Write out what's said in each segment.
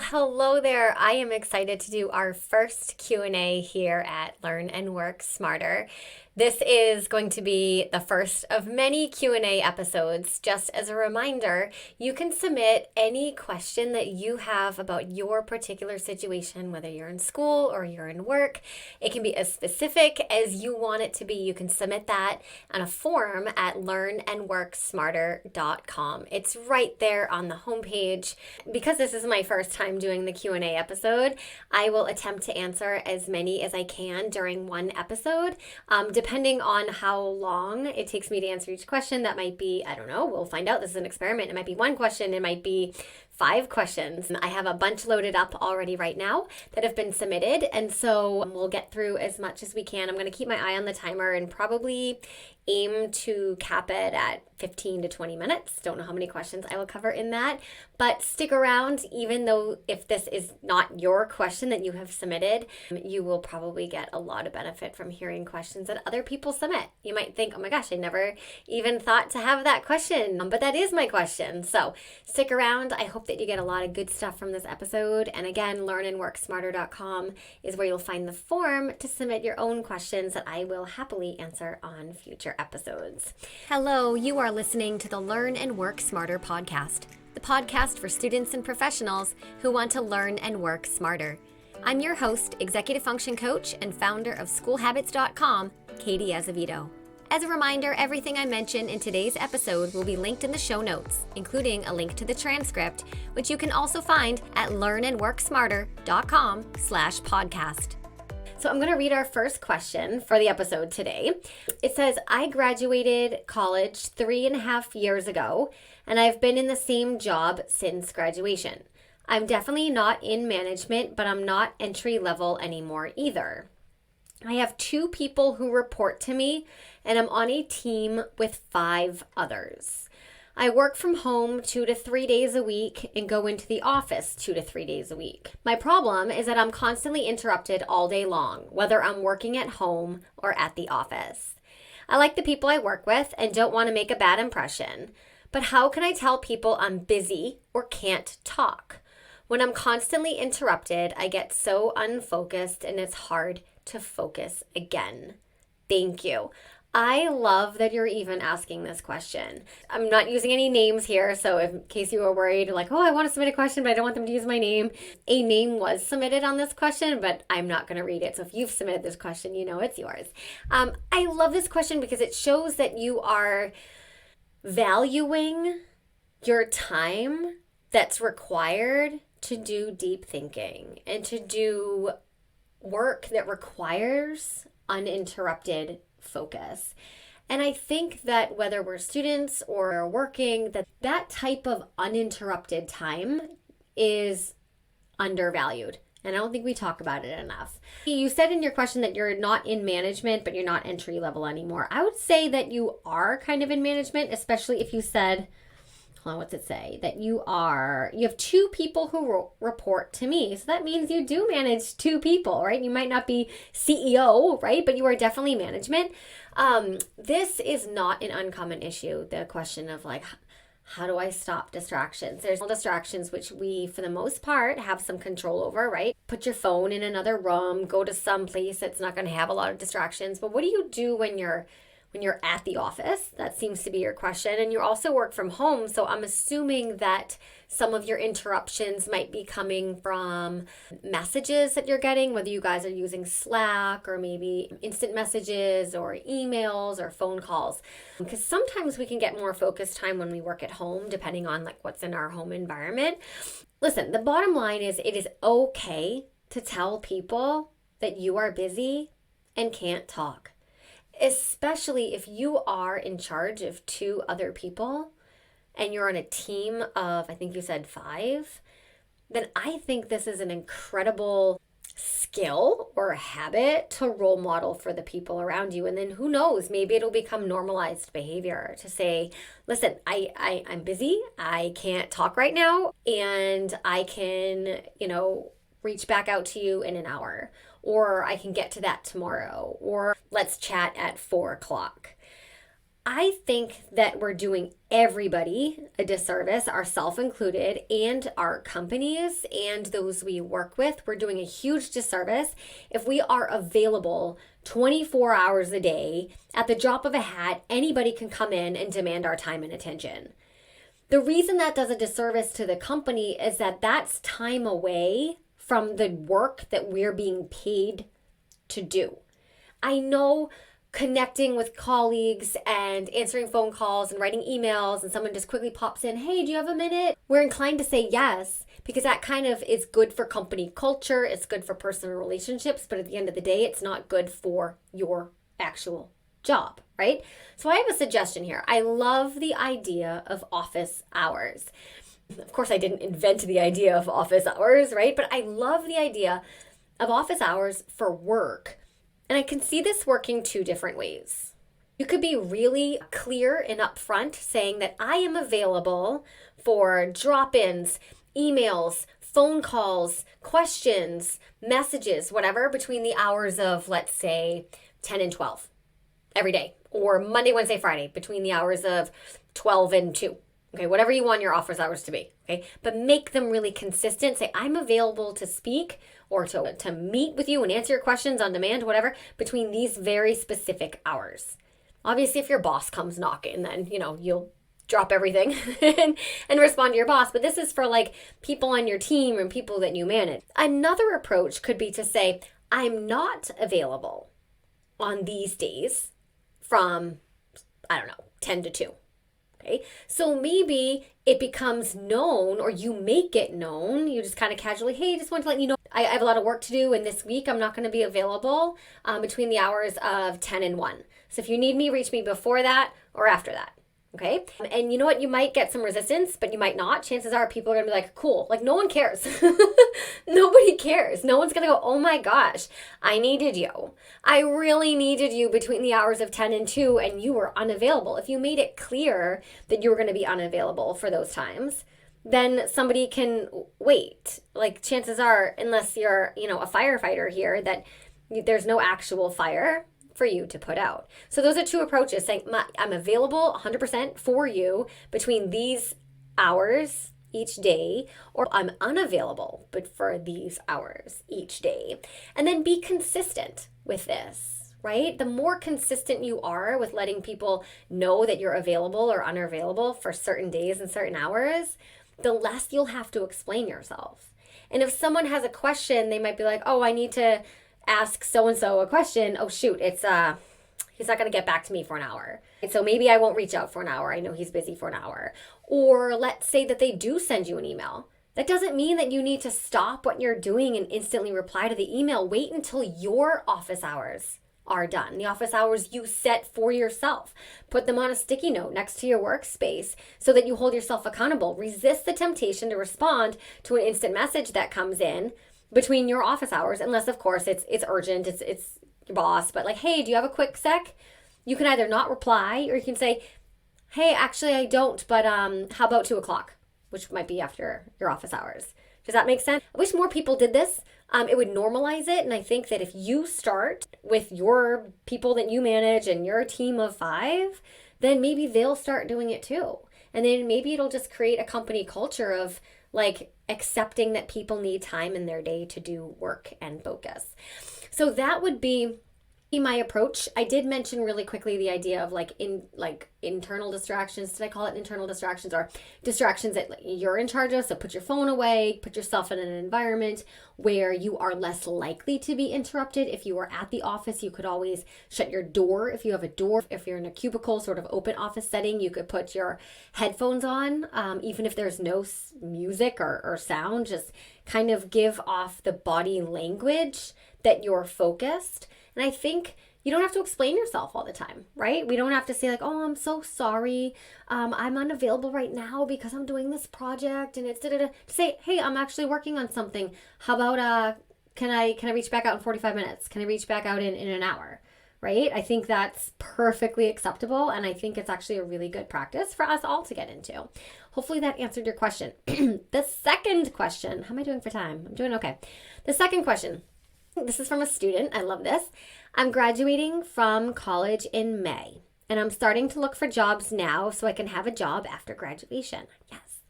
hello there. I am excited to do our first Q&A here at Learn and Work Smarter. This is going to be the first of many Q&A episodes. Just as a reminder, you can submit any question that you have about your particular situation, whether you're in school or you're in work. It can be as specific as you want it to be. You can submit that on a form at learnandworksmarter.com. It's right there on the homepage. Because this is my first time doing the Q&A episode, I will attempt to answer as many as I can during one episode. Depending on how long it takes me to answer each question, that might be, I don't know, we'll find out. This is an experiment. It might be one question. It might be 5 questions. I have a bunch loaded up already right now that have been submitted. And so we'll get through as much as we can. I'm going to keep my eye on the timer and probably aim to cap it at 15 to 20 minutes. Don't know how many questions I will cover in that, but stick around. Even though if this is not your question that you have submitted, you will probably get a lot of benefit from hearing questions that other people submit. You might think, oh my gosh, I never even thought to have that question, but that is my question. So stick around. I hope that you get a lot of good stuff from this episode. And again, learnandworksmarter.com is where you'll find the form to submit your own questions that I will happily answer on future episodes. Hello, you are listening to the Learn and Work Smarter podcast, the podcast for students and professionals who want to learn and work smarter. I'm your host, executive function coach, and founder of schoolhabits.com, Katie Azevedo. As a reminder, everything I mention in today's episode will be linked in the show notes, including a link to the transcript, which you can also find at learnandworksmarter.com/podcast. So I'm going to read our first question for the episode today. It says, I graduated college 3.5 years ago, and I've been in the same job since graduation. I'm definitely not in management, but I'm not entry level anymore either. I have 2 people who report to me, and I'm on a team with 5 others. I work from home 2 to 3 days a week and go into the office 2 to 3 days a week. My problem is that I'm constantly interrupted all day long, whether I'm working at home or at the office. I like the people I work with and don't want to make a bad impression, but how can I tell people I'm busy or can't talk? When I'm constantly interrupted, I get so unfocused and it's hard to focus again. Thank you. I love that you're even asking this question. I'm not using any names here, so in case you were worried, like, oh, I want to submit a question, but I don't want them to use my name. A name was submitted on this question, but I'm not going to read it. So if you've submitted this question, you know it's yours. I love this question because it shows that you are valuing your time that's required to do deep thinking and to do work that requires uninterrupted focus. And I think that whether we're students or working, that type of uninterrupted time is undervalued. And I don't think we talk about it enough. You said in your question that you're not in management, but you're not entry level anymore. I would say that you are kind of in management, especially if you said, hold on, what's it say? That you have 2 people who report to me. So that means you do manage 2 people, right? You might not be CEO, right? But you are definitely management. This is not an uncommon issue. The question of like, how do I stop distractions? There's distractions which we, for the most part, have some control over, right? Put your phone in another room, go to some place that's not going to have a lot of distractions. But what do you do when you're at the office? That seems to be your question. And you also work from home. So I'm assuming that some of your interruptions might be coming from messages that you're getting, whether you guys are using Slack or maybe instant messages or emails or phone calls. Because sometimes we can get more focused time when we work at home, depending on like what's in our home environment. Listen, the bottom line is it is okay to tell people that you are busy and can't talk. Especially if you are in charge of 2 other people and you're on a team of, I think you said 5, then I think this is an incredible skill or habit to role model for the people around you. And then who knows, maybe it'll become normalized behavior to say, listen, I'm busy, I can't talk right now, and I can, reach back out to you in an hour, or I can get to that tomorrow, or let's chat at 4 o'clock. I think that we're doing everybody a disservice, ourselves included, and our companies and those we work with. We're doing a huge disservice if we are available 24 hours a day. At the drop of a hat, anybody can come in and demand our time and attention. The reason that does a disservice to the company is that that's time away from the work that we're being paid to do. I know connecting with colleagues and answering phone calls and writing emails and someone just quickly pops in, hey, do you have a minute? We're inclined to say yes because that kind of is good for company culture. It's good for personal relationships, but at the end of the day, it's not good for your actual job, right? So I have a suggestion here. I love the idea of office hours. Of course, I didn't invent the idea of office hours, right? But I love the idea of office hours for work. And I can see this working two different ways. You could be really clear and upfront saying that I am available for drop-ins, emails, phone calls, questions, messages, whatever, between the hours of, let's say, 10 and 12 every day, or Monday, Wednesday, Friday, between the hours of 12 and 2. Okay, whatever you want your office hours to be, okay? But make them really consistent. Say, I'm available to speak or to meet with you and answer your questions on demand, whatever, between these very specific hours. Obviously, if your boss comes knocking, then, you'll drop everything and respond to your boss. But this is for like people on your team and people that you manage. Another approach could be to say, I'm not available on these days from, 10 to 2. Okay, so maybe it becomes known, or you make it known. You just kind of casually, hey, just want to let you know I have a lot of work to do, and this week I'm not going to be available between the hours of 10 and 1. So if you need me, reach me before that or after that. Okay. And you know what? You might get some resistance, but you might not. Chances are people are going to be like, cool. Like, no one cares. Nobody cares. No one's going to go, oh my gosh, I needed you. I really needed you between the hours of 10 and 2, and you were unavailable. If you made it clear that you were going to be unavailable for those times, then somebody can wait. Like, chances are, unless you're, a firefighter here, that there's no actual fire for you to put out. So those are two approaches, saying I'm available 100% for you between these hours each day, or I'm unavailable but for these hours each day. And then be consistent with this, right? The more consistent you are with letting people know that you're available or unavailable for certain days and certain hours, the less you'll have to explain yourself. And if someone has a question, they might be like, oh, I need to ask so-and-so a question. Oh, shoot, it's he's not going to get back to me for an hour. And so maybe I won't reach out for an hour. I know he's busy for an hour. Or let's say that they do send you an email. That doesn't mean that you need to stop what you're doing and instantly reply to the email. Wait until your office hours are done. The office hours you set for yourself. Put them on a sticky note next to your workspace so that you hold yourself accountable. Resist the temptation to respond to an instant message that comes in between your office hours, unless of course it's urgent, it's your boss, but like, hey, do you have a quick sec? You can either not reply, or you can say, hey, actually I don't, but how about 2:00, which might be after your office hours. Does that make sense? I wish more people did this. It would normalize it, and I think that if you start with your people that you manage and your team of 5, then maybe they'll start doing it too. And then maybe it'll just create a company culture of like accepting that people need time in their day to do work and focus. So that would be my approach. I did mention really quickly the idea of internal distractions. Did I call it internal distractions, or distractions that you're in charge of? So put your phone away, put yourself in an environment where you are less likely to be interrupted. If you are at the office, you could always shut your door. If you have a door, if you're in a cubicle, sort of open office setting, you could put your headphones on, even if there's no music or sound, just kind of give off the body language that you're focused. And I think you don't have to explain yourself all the time, right? We don't have to say like, oh, I'm so sorry. I'm unavailable right now because I'm doing this project, and it's to say, hey, I'm actually working on something. How about, can I reach back out in 45 minutes? Can I reach back out in an hour? Right? I think that's perfectly acceptable. And I think it's actually a really good practice for us all to get into. Hopefully that answered your question. The second question, how am I doing for time? I'm doing okay. The second question, this is from a student. I love this. I'm graduating from college in May, and I'm starting to look for jobs now so I can have a job after graduation. Yes.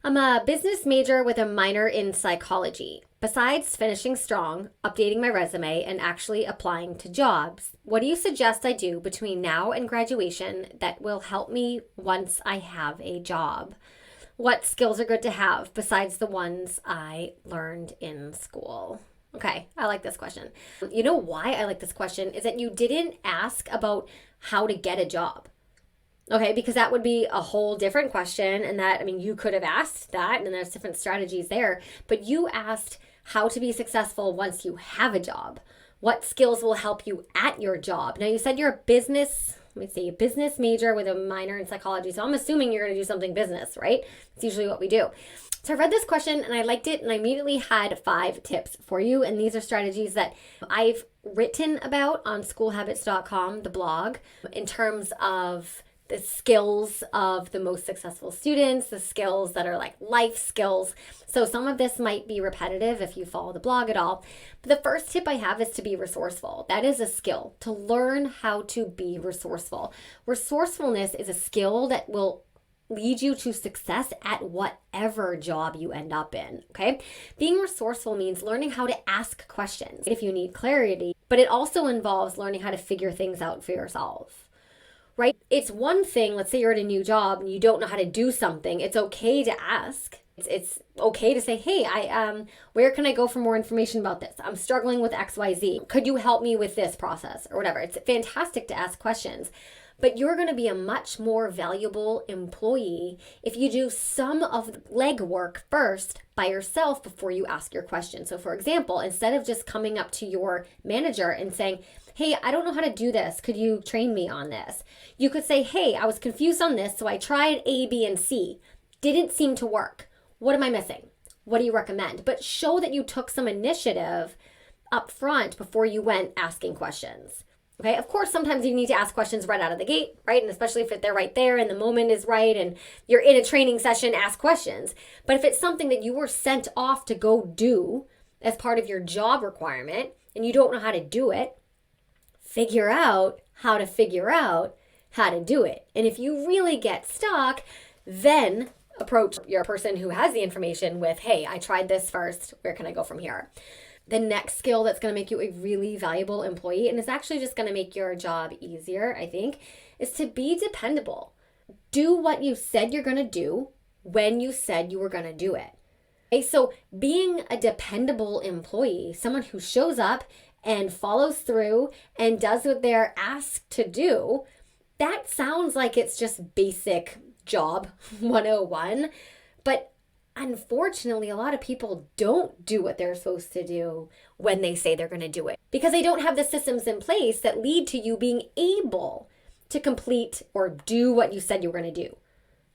I'm a business major with a minor in psychology. Besides finishing strong, updating my resume, and actually applying to jobs, what do you suggest I do between now and graduation that will help me once I have a job? What skills are good to have besides the ones I learned in school? Okay, I like this question. You know why I like this question is that you didn't ask about how to get a job. Okay, because that would be a whole different question. And that, I mean, you could have asked that, and there's different strategies there. But you asked how to be successful once you have a job. What skills will help you at your job? Now, you said you're a business major with a minor in psychology. So I'm assuming you're going to do something business, right? It's usually what we do. So I read this question and I liked it, and I immediately had 5 tips for you. And these are strategies that I've written about on schoolhabits.com, the blog, in terms of the skills of the most successful students, the skills that are like life skills. So some of this might be repetitive if you follow the blog at all. But the first tip I have is to be resourceful. That is a skill, to learn how to be resourceful. Resourcefulness is a skill that will lead you to success at whatever job you end up in, okay? Being resourceful means learning how to ask questions if you need clarity, but it also involves learning how to figure things out for yourself. Right? It's one thing, let's say you're at a new job and you don't know how to do something. It's okay to ask. It's okay to say, hey, where can I go for more information about this? I'm struggling with XYZ. Could you help me with this process or whatever? It's fantastic to ask questions. But you're going to be a much more valuable employee if you do some of the legwork first by yourself before you ask your question. So for example, instead of just coming up to your manager and saying, hey, I don't know how to do this. Could you train me on this? You could say, hey, I was confused on this, so I tried A, B, and C. Didn't seem to work. What am I missing? What do you recommend? But show that you took some initiative up front before you went asking questions. Okay, of course, sometimes you need to ask questions right out of the gate, right? And especially if they're right there and the moment is right and you're in a training session, ask questions. But if it's something that you were sent off to go do as part of your job requirement and you don't know how to do it, figure out how to do it. And if you really get stuck, then approach your person who has the information with, hey, I tried this first. Where can I go from here? The next skill that's going to make you a really valuable employee, and it's actually just going to make your job easier, I think, is to be dependable. Do what you said you're going to do when you said you were going to do it. Okay, so being a dependable employee, someone who shows up and follows through and does what they're asked to do, that sounds like it's just basic job 101. But unfortunately, a lot of people don't do what they're supposed to do when they say they're going to do it because they don't have the systems in place that lead to you being able to complete or do what you said you were going to do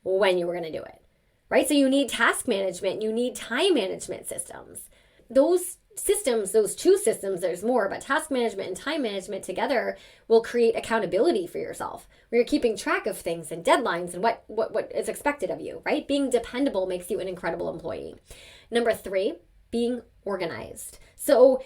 when you were going to do it, right? So you need task management, you need time management systems. Those systems, those two systems, there's more, but task management and time management together will create accountability for yourself, where you're keeping track of things and deadlines and what is expected of you, right? Being dependable makes you an incredible employee. Number 3, being organized. So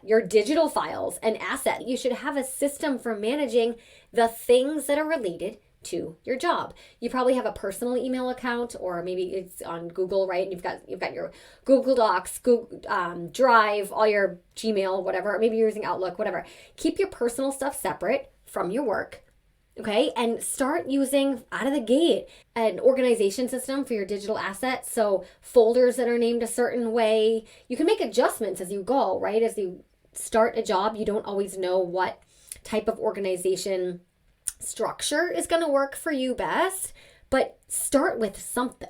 your digital files and assets, you should have a system for managing the things that are related to your job. You probably have a personal email account, or maybe it's on Google, right? You've got your Google Docs, Google Drive, all your Gmail, whatever. Maybe you're using Outlook, whatever. Keep your personal stuff separate from your work, okay? And start using out of the gate an organization system for your digital assets. So folders that are named a certain way. You can make adjustments as you go, right? As you start a job, you don't always know what type of organization structure is going to work for you best, but start with something.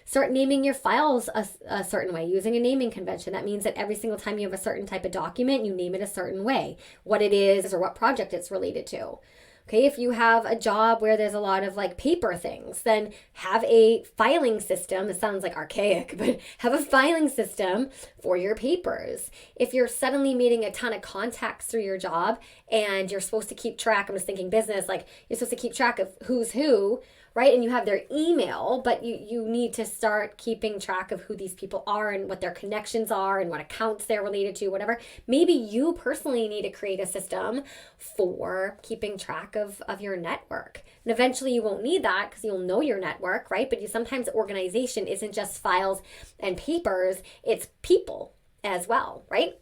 Start naming your files a certain way, using a naming convention. That means that every single time you have a certain type of document, you name it a certain way, what it is or what project it's related to. Okay, if you have a job where there's a lot of like paper things, then have a filing system. It sounds like archaic, but have a filing system for your papers. If you're suddenly meeting a ton of contacts through your job and you're supposed to keep track, I'm just thinking business, like you're supposed to keep track of who's who right? And you have their email, but you need to start keeping track of who these people are and what their connections are and what accounts they're related to, whatever. Maybe you personally need to create a system for keeping track of your network. And eventually you won't need that because you'll know your network, right? But sometimes organization isn't just files and papers, it's people as well, right?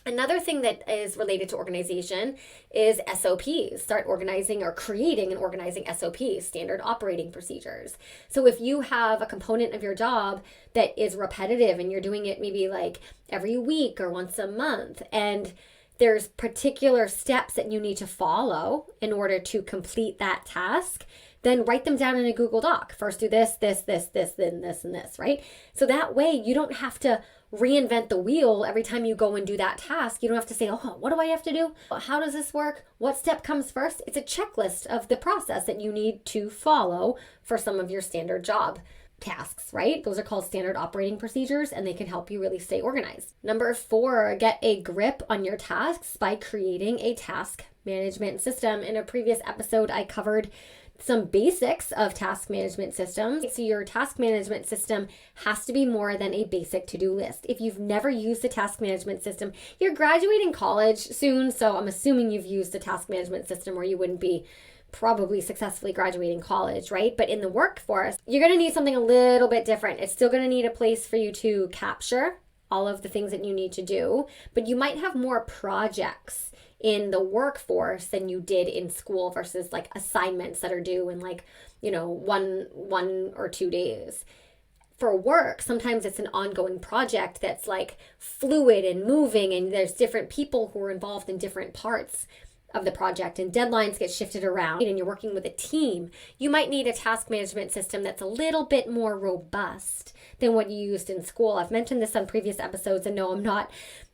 Another thing that is related to organization is SOPs. Start organizing or creating and organizing SOPs, standard operating procedures. So if you have a component of your job that is repetitive and you're doing it maybe like every week or once a month, and there's particular steps that you need to follow in order to complete that task, then write them down in a Google Doc. First do this, then this, and this, right? So that way you don't have to reinvent the wheel every time you go and do that task. You don't have to say, oh, what do I have to do? How does this work? What step comes first? It's a checklist of the process that you need to follow for some of your standard job tasks, right? Those are called standard operating procedures, and they can help you really stay organized. Number 4, get a grip on your tasks by creating a task management system. In a previous episode, I covered some basics of task management systems. So your task management system has to be more than a basic to-do list. If you've never used a task management system, you're graduating college soon, so I'm assuming you've used a task management system or you wouldn't be probably successfully graduating college, right? But in the workforce, you're going to need something a little bit different. It's still going to need a place for you to capture all of the things that you need to do, but you might have more projects in the workforce than you did in school versus like assignments that are due in like, one or 2 days. For work, sometimes it's an ongoing project that's like fluid and moving, and there's different people who are involved in different parts of the project, and deadlines get shifted around, and you're working with a team. You might need a task management system that's a little bit more robust than what you used in school. I've mentioned this on previous episodes, and no, I'm not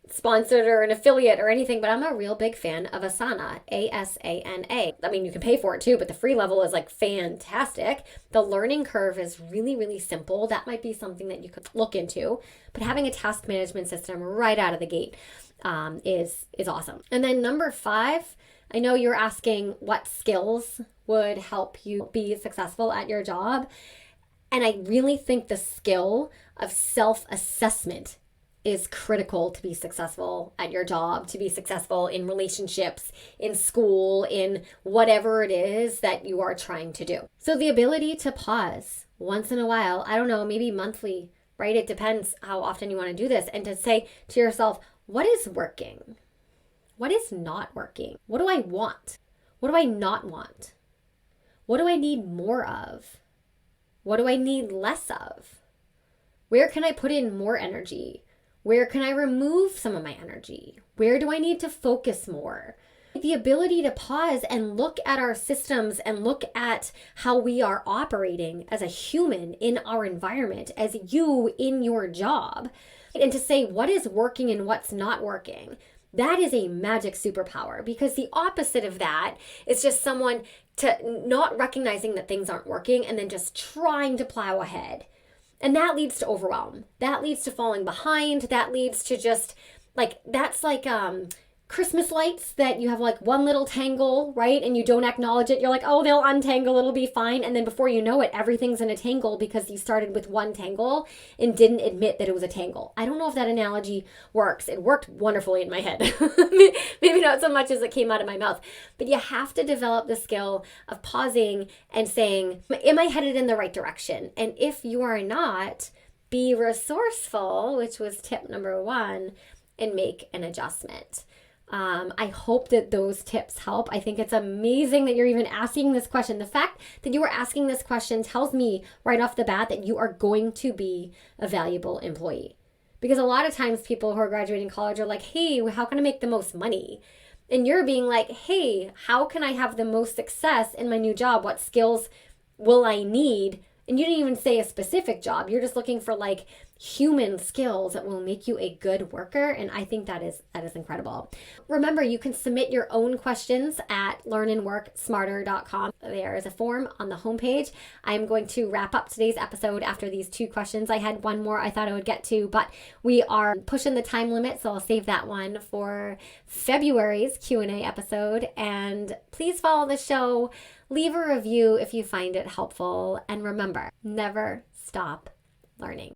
sponsored or an affiliate or anything, but I'm a real big fan of Asana, ASANA. I mean, you can pay for it too, but the free level is like fantastic. The learning curve is really, really simple. That might be something that you could look into, but having a task management system right out of the gate is awesome. And then number 5, I know you're asking what skills would help you be successful at your job. And I really think the skill of self-assessment is critical to be successful at your job, to be successful in relationships, in school, in whatever it is that you are trying to do. So the ability to pause once in a while, I don't know, maybe monthly, right? It depends how often you want to do this. And to say to yourself, what is working? What is not working? What do I want? What do I not want? What do I need more of? What do I need less of? Where can I put in more energy? Where can I remove some of my energy? Where do I need to focus more? The ability to pause and look at our systems and look at how we are operating as a human in our environment, as you in your job, and to say what is working and what's not working. That is a magic superpower, because the opposite of that is just someone not recognizing that things aren't working and then just trying to plow ahead. And that leads to overwhelm. That leads to falling behind. That leads to just that's like Christmas lights that you have like one little tangle, right? And you don't acknowledge it. You're like, oh, they'll untangle, it'll be fine. And then before you know it, everything's in a tangle because you started with one tangle and didn't admit that it was a tangle. I don't know if that analogy works. It worked wonderfully in my head. Maybe not so much as it came out of my mouth. But you have to develop the skill of pausing and saying, am I headed in the right direction? And if you are not, be resourceful, which was tip number 1, and make an adjustment. I hope that those tips help. I think it's amazing that you're even asking this question. The fact that you are asking this question tells me right off the bat that you are going to be a valuable employee. Because a lot of times people who are graduating college are like, hey, how can I make the most money? And you're being like, hey, how can I have the most success in my new job? What skills will I need? And you didn't even say a specific job. You're just looking for like human skills that will make you a good worker. And I think that is incredible. Remember, you can submit your own questions at learnandworksmarter.com. There is a form on the homepage. I'm going to wrap up today's episode after these 2 questions. I had one more I thought I would get to, but we are pushing the time limit, so I'll save that one for February's Q&A episode. And please follow the show. Leave a review if you find it helpful. And remember, never stop learning.